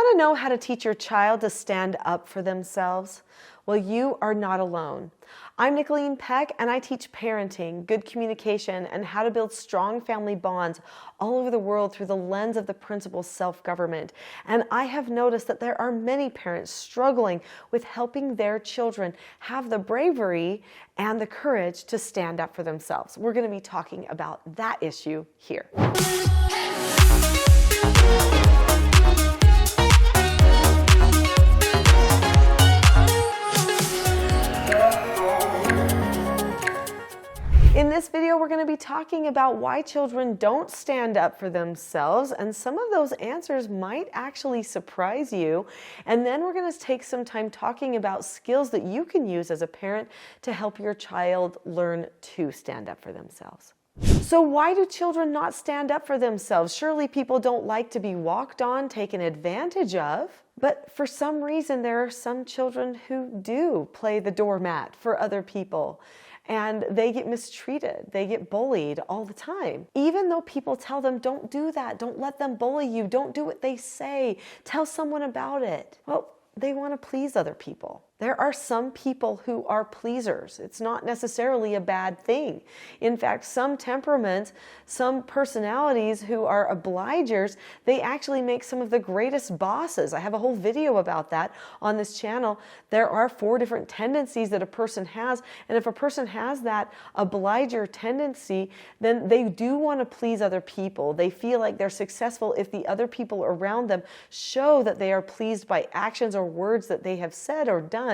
want to know how to teach your child to stand up for themselves? Well, you are not alone. I'm Nicholeen Peck, and I teach parenting, good communication, and how to build strong family bonds all over the world through the lens of the principle self-government. And I have noticed that there are many parents struggling with helping their children have the bravery and the courage to stand up for themselves. We're going to be talking about that issue here. In this video, we're going to be talking about why children don't stand up for themselves, and some of those answers might actually surprise you. And then we're going to take some time talking about skills that you can use as a parent to help your child learn to stand up for themselves. So why do children not stand up for themselves? Surely people don't like to be walked on, taken advantage of. But for some reason, there are some children who do play the doormat for other people. And they get mistreated, they get bullied all the time. Even though people tell them, don't do that, don't let them bully you, don't do what they say, tell someone about it. Well, they want to please other people. There are some people who are pleasers. It's not necessarily a bad thing. In fact, some temperaments, some personalities who are obligers, they actually make some of the greatest bosses. I have a whole video about that on this channel. There are 4 different tendencies that a person has, and if a person has that obliger tendency, then they do want to please other people. They feel like they're successful if the other people around them show that they are pleased by actions or words that they have said or done.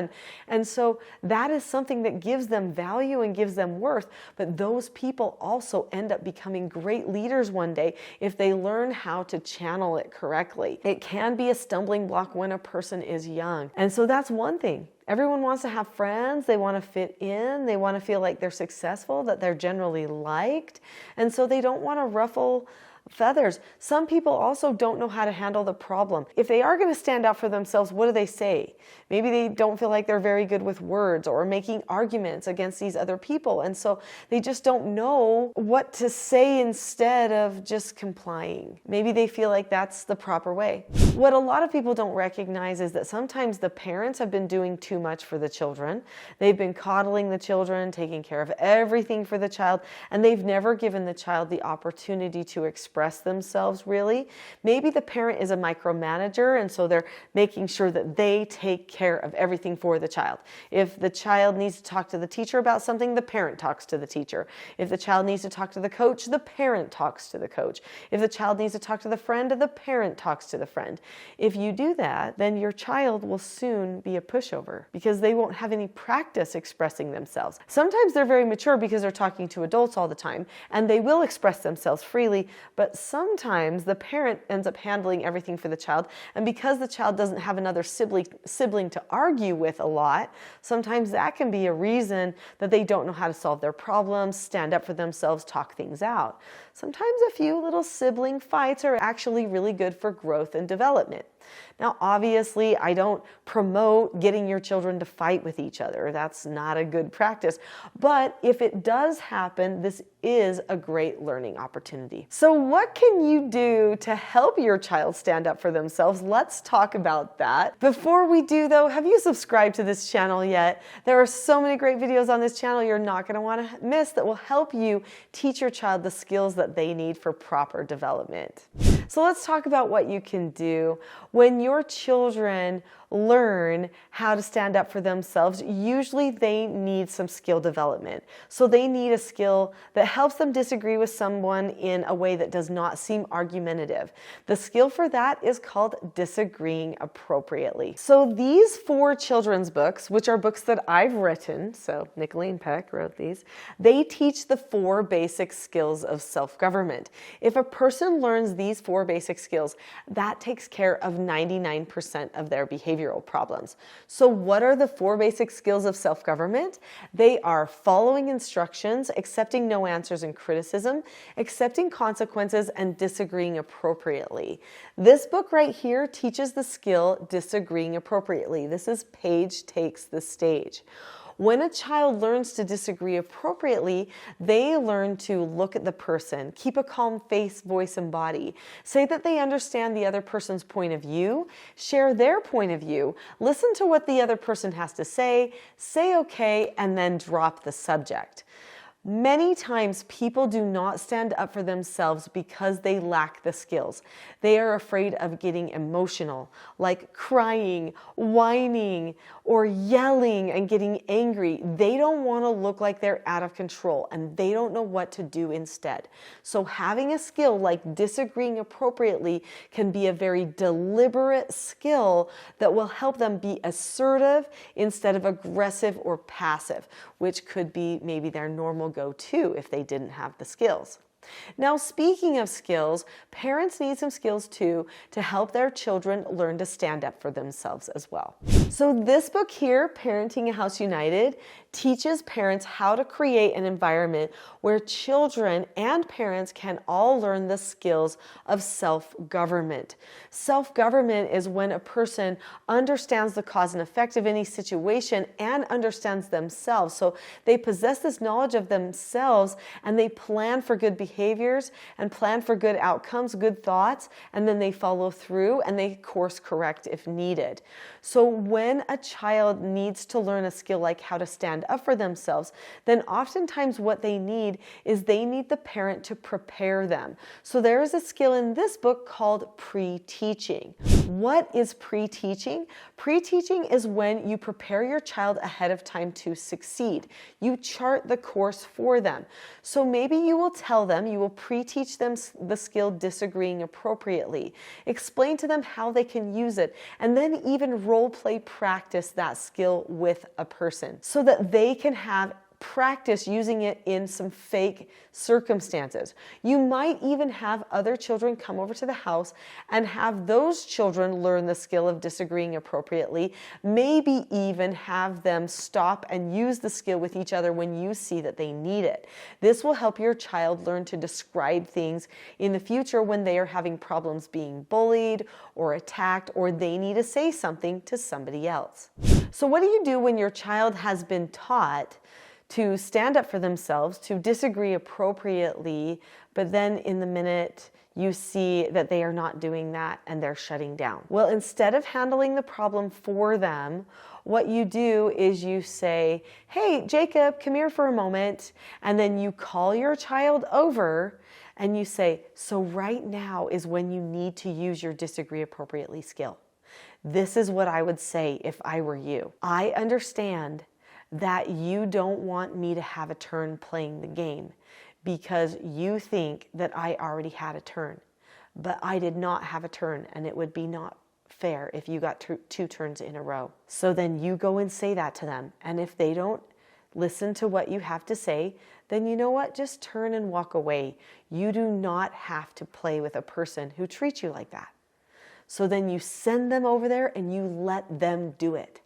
And so that is something that gives them value and gives them worth. But those people also end up becoming great leaders one day if they learn how to channel it correctly. It can be a stumbling block when a person is young. And so that's one thing. Everyone wants to have friends, they want to fit in, they want to feel like they're successful, that they're generally liked. And so they don't want to ruffle feathers. Some people also don't know how to handle the problem. If they are going to stand up for themselves, what do they say? Maybe they don't feel like they're very good with words or making arguments against these other people. And so they just don't know what to say instead of just complying. Maybe they feel like that's the proper way. What a lot of people don't recognize is that sometimes the parents have been doing too much for the children. They've been coddling the children, taking care of everything for the child, and they've never given the child the opportunity to express themselves really. Maybe the parent is a micromanager, and so they're making sure that they take care of everything for the child. If the child needs to talk to the teacher about something, the parent talks to the teacher. If the child needs to talk to the coach, the parent talks to the coach. If the child needs to talk to the friend, the parent talks to the friend. If you do that, then your child will soon be a pushover because they won't have any practice expressing themselves. Sometimes they're very mature because they're talking to adults all the time, and they will express themselves freely, but sometimes the parent ends up handling everything for the child, and because the child doesn't have another sibling to argue with a lot, sometimes that can be a reason that they don't know how to solve their problems, stand up for themselves, talk things out. Sometimes a few little sibling fights are actually really good for growth and development. Now, obviously, I don't promote getting your children to fight with each other. That's not a good practice. But if it does happen, this is a great learning opportunity. So what can you do to help your child stand up for themselves? Let's talk about that. Before we do, though, have you subscribed to this channel yet? There are so many great videos on this channel you're not going to want to miss that will help you teach your child the skills that they need for proper development. So let's talk about what you can do when your children learn how to stand up for themselves. Usually they need some skill development. So they need a skill that helps them disagree with someone in a way that does not seem argumentative. The skill for that is called disagreeing appropriately. So these 4 children's books, which are books that I've written, so Nicholeen Peck wrote these, they teach the 4 basic skills of self-government. If a person learns these 4 basic skills, that takes care of 99% of their behavioral problems. So what are the 4 basic skills of self-government? They are following instructions, accepting no answers and criticism, accepting consequences, and disagreeing appropriately. This book right here teaches the skill disagreeing appropriately. This is Paige Takes the Stage. When a child learns to disagree appropriately, they learn to look at the person, keep a calm face, voice, and body, say that they understand the other person's point of view, share their point of view, listen to what the other person has to say okay, and then drop the subject. Many times people do not stand up for themselves because they lack the skills. They are afraid of getting emotional, like crying, whining, or yelling and getting angry. They don't want to look like they're out of control and they don't know what to do instead. So having a skill like disagreeing appropriately can be a very deliberate skill that will help them be assertive instead of aggressive or passive, which could be maybe their normal go-to if they didn't have the skills. Now, speaking of skills, parents need some skills too to help their children learn to stand up for themselves as well. So this book here, Parenting a House United, teaches parents how to create an environment where children and parents can all learn the skills of self-government. Self-government is when a person understands the cause and effect of any situation and understands themselves. So they possess this knowledge of themselves and they plan for good behaviors and plan for good outcomes, good thoughts, and then they follow through and they course correct if needed. So when a child needs to learn a skill like how to stand up for themselves, then oftentimes what they need is they need the parent to prepare them. So there is a skill in this book called pre-teaching. What is pre-teaching? Pre-teaching is when you prepare your child ahead of time to succeed. You chart the course for them. So maybe you will tell them, you will pre-teach them the skill disagreeing appropriately. Explain to them how they can use it, and then even role play practice that skill with a person so that they can have practice using it in some fake circumstances. You might even have other children come over to the house and have those children learn the skill of disagreeing appropriately, maybe even have them stop and use the skill with each other when you see that they need it. This will help your child learn to describe things in the future when they are having problems being bullied or attacked, or they need to say something to somebody else. So what do you do when your child has been taught to stand up for themselves, to disagree appropriately, but then in the minute you see that they are not doing that and they're shutting down? Well, instead of handling the problem for them, what you do is you say, "Hey, Jacob, come here for a moment." And then you call your child over and you say, "So right now is when you need to use your disagree appropriately skill. This is what I would say if I were you. I understand that you don't want me to have a turn playing the game because you think that I already had a turn, but I did not have a turn and it would be not fair if you got two turns in a row." So then you go and say that to them. And if they don't listen to what you have to say, then you know what? Just turn and walk away. You do not have to play with a person who treats you like that. So then you send them over there and you let them do it.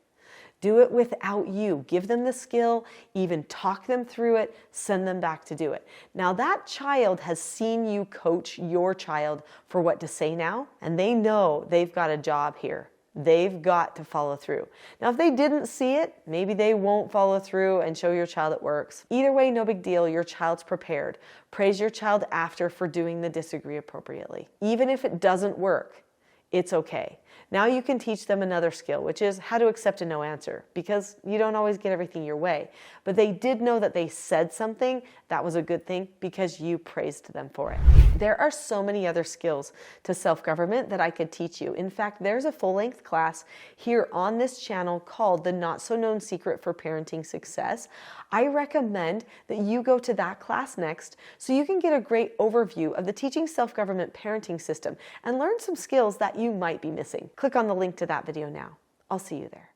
Do it without you. Give them the skill, even talk them through it, send them back to do it. Now that child has seen you coach your child for what to say now, and they know they've got a job here. They've got to follow through. Now, if they didn't see it, maybe they won't follow through and show your child it works. Either way, no big deal. Your child's prepared. Praise your child after for doing the disagree appropriately. Even if it doesn't work, it's okay. Now you can teach them another skill, which is how to accept a no answer, because you don't always get everything your way. But they did know that they said something. That was a good thing because you praised them for it. There are so many other skills to self-government that I could teach you. In fact, there's a full-length class here on this channel called The Not So Known Secret for Parenting Success. I recommend that you go to that class next so you can get a great overview of the Teaching Self-Government Parenting System and learn some skills that you might be missing. Click on the link to that video now. I'll see you there.